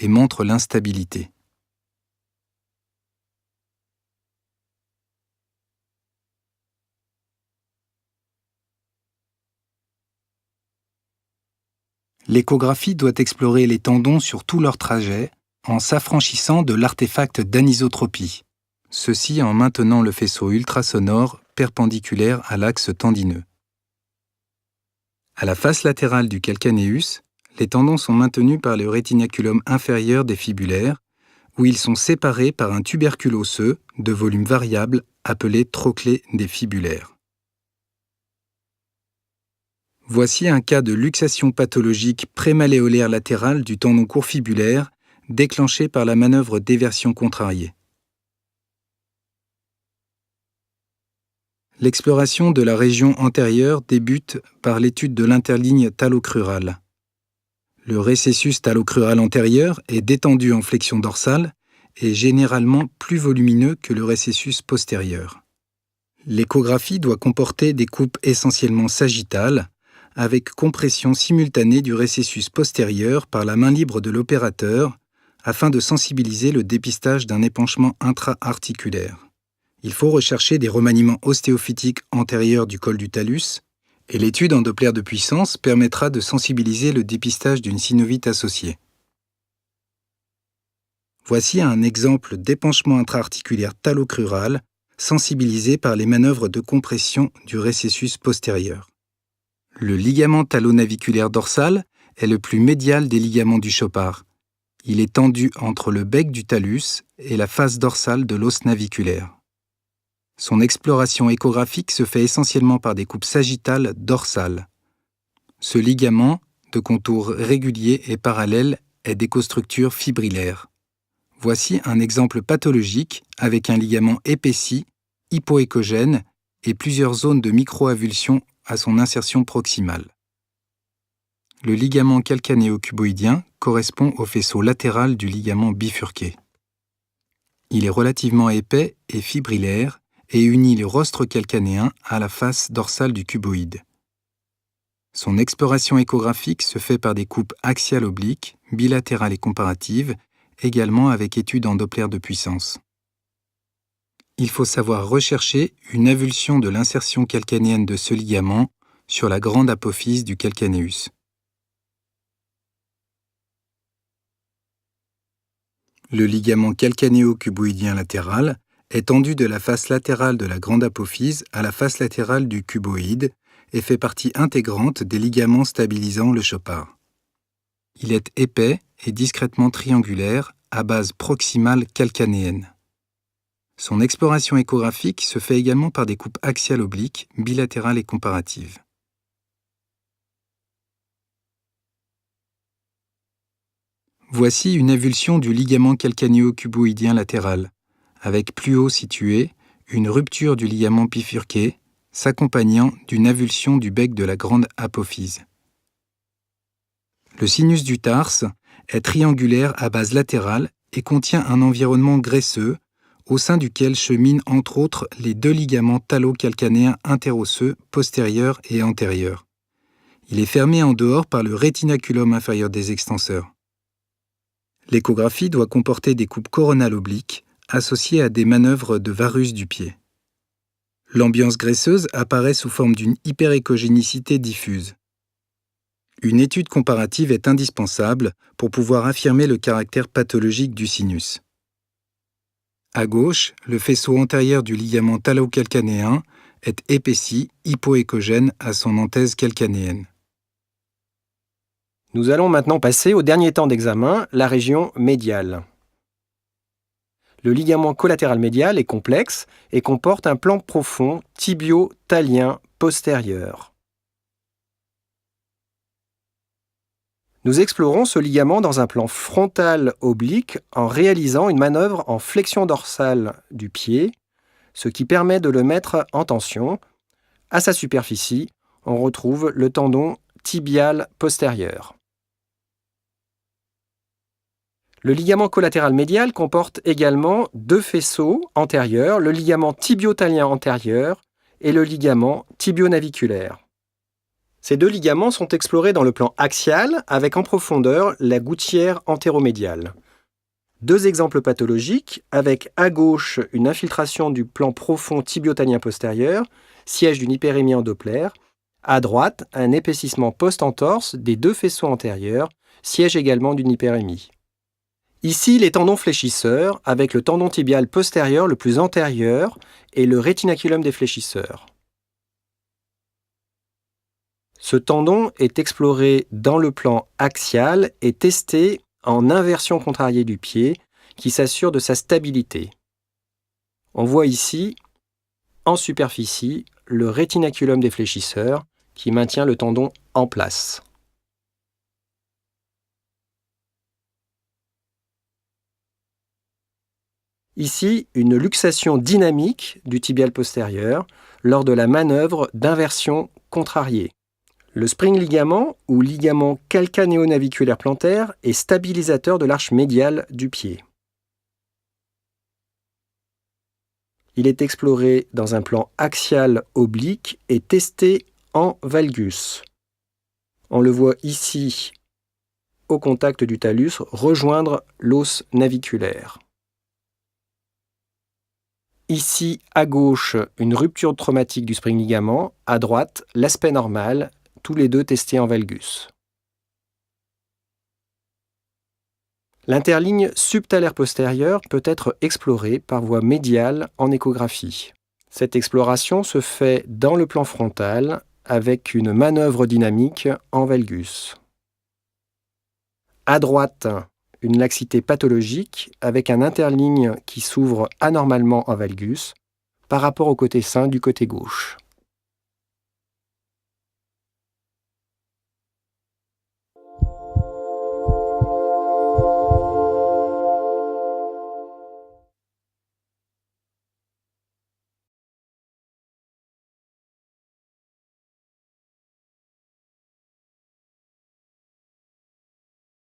et montre l'instabilité. L'échographie doit explorer les tendons sur tout leur trajet en s'affranchissant de l'artefact d'anisotropie, ceci en maintenant le faisceau ultrasonore perpendiculaire à l'axe tendineux. À la face latérale du calcanéus, les tendons sont maintenus par le rétinaculum inférieur des fibulaires, où ils sont séparés par un tubercule osseux de volume variable appelé trochlée des fibulaires. Voici un cas de luxation pathologique prémalléolaire latérale du tendon court fibulaire déclenché par la manœuvre d'éversion contrariée. L'exploration de la région antérieure débute par l'étude de l'interligne talocrurale. Le récessus talocrural antérieur est détendu en flexion dorsale et généralement plus volumineux que le récessus postérieur. L'échographie doit comporter des coupes essentiellement sagittales, avec compression simultanée du récessus postérieur par la main libre de l'opérateur afin de sensibiliser le dépistage d'un épanchement intra-articulaire. Il faut rechercher des remaniements ostéophytiques antérieurs du col du talus et l'étude en Doppler de puissance permettra de sensibiliser le dépistage d'une synovite associée. Voici un exemple d'épanchement intra-articulaire talocrural sensibilisé par les manœuvres de compression du récessus postérieur. Le ligament talonaviculaire dorsal est le plus médial des ligaments du Chopard. Il est tendu entre le bec du talus et la face dorsale de l'os naviculaire. Son exploration échographique se fait essentiellement par des coupes sagittales dorsales. Ce ligament, de contour régulier et parallèle, est d'écostructure fibrillaire. Voici un exemple pathologique avec un ligament épaissi, hypoéchogène et plusieurs zones de microavulsion à son insertion proximale. Le ligament calcanéo-cuboïdien correspond au faisceau latéral du ligament bifurqué. Il est relativement épais et fibrillaire et unit le rostre calcanéen à la face dorsale du cuboïde. Son exploration échographique se fait par des coupes axiales obliques, bilatérales et comparatives, également avec étude en Doppler de puissance. Il faut savoir rechercher une avulsion de l'insertion calcanéenne de ce ligament sur la grande apophyse du calcanéus. Le ligament calcanéo-cuboïdien latéral est tendu de la face latérale de la grande apophyse à la face latérale du cuboïde et fait partie intégrante des ligaments stabilisant le Chopard. Il est épais et discrètement triangulaire à base proximale calcanéenne. Son exploration échographique se fait également par des coupes axiales obliques, bilatérales et comparatives. Voici une avulsion du ligament calcanéo-cuboïdien latéral, avec plus haut situé une rupture du ligament bifurqué, s'accompagnant d'une avulsion du bec de la grande apophyse. Le sinus du tarse est triangulaire à base latérale et contient un environnement graisseux au sein duquel cheminent entre autres les deux ligaments talocalcanéens interosseux postérieurs et antérieurs. Il est fermé en dehors par le rétinaculum inférieur des extenseurs. L'échographie doit comporter des coupes coronales obliques associées à des manœuvres de varus du pied. L'ambiance graisseuse apparaît sous forme d'une hyperéchogénicité diffuse. Une étude comparative est indispensable pour pouvoir affirmer le caractère pathologique du sinus. À gauche, le faisceau antérieur du ligament talocalcanéen est épaissi, hypoéchogène à son anthèse calcanéenne. Nous allons maintenant passer au dernier temps d'examen, la région médiale. Le ligament collatéral médial est complexe et comporte un plan profond tibio-talien postérieur. Nous explorons ce ligament dans un plan frontal oblique en réalisant une manœuvre en flexion dorsale du pied, ce qui permet de le mettre en tension. À sa superficie, on retrouve le tendon tibial postérieur. Le ligament collatéral médial comporte également deux faisceaux antérieurs, le ligament tibio-talien antérieur et le ligament tibio-naviculaire. Ces deux ligaments sont explorés dans le plan axial avec en profondeur la gouttière antéromédiale. Deux exemples pathologiques avec à gauche une infiltration du plan profond tibiotalien postérieur, siège d'une hyperémie en Doppler, à droite un épaississement post-entorse des deux faisceaux antérieurs, siège également d'une hyperémie. Ici, les tendons fléchisseurs avec le tendon tibial postérieur le plus antérieur et le rétinaculum des fléchisseurs. Ce tendon est exploré dans le plan axial et testé en inversion contrariée du pied qui s'assure de sa stabilité. On voit ici, en superficie, le rétinaculum des fléchisseurs qui maintient le tendon en place. Ici, une luxation dynamique du tibial postérieur lors de la manœuvre d'inversion contrariée. Le spring ligament ou ligament calcanéonaviculaire plantaire est stabilisateur de l'arche médiale du pied. Il est exploré dans un plan axial oblique et testé en valgus. On le voit ici, au contact du talus, rejoindre l'os naviculaire. Ici, à gauche, une rupture traumatique du spring ligament, à droite, l'aspect normal, tous les deux testés en valgus. L'interligne subtalaire postérieure peut être explorée par voie médiale en échographie. Cette exploration se fait dans le plan frontal avec une manœuvre dynamique en valgus. À droite, une laxité pathologique avec un interligne qui s'ouvre anormalement en valgus par rapport au côté sain du côté gauche.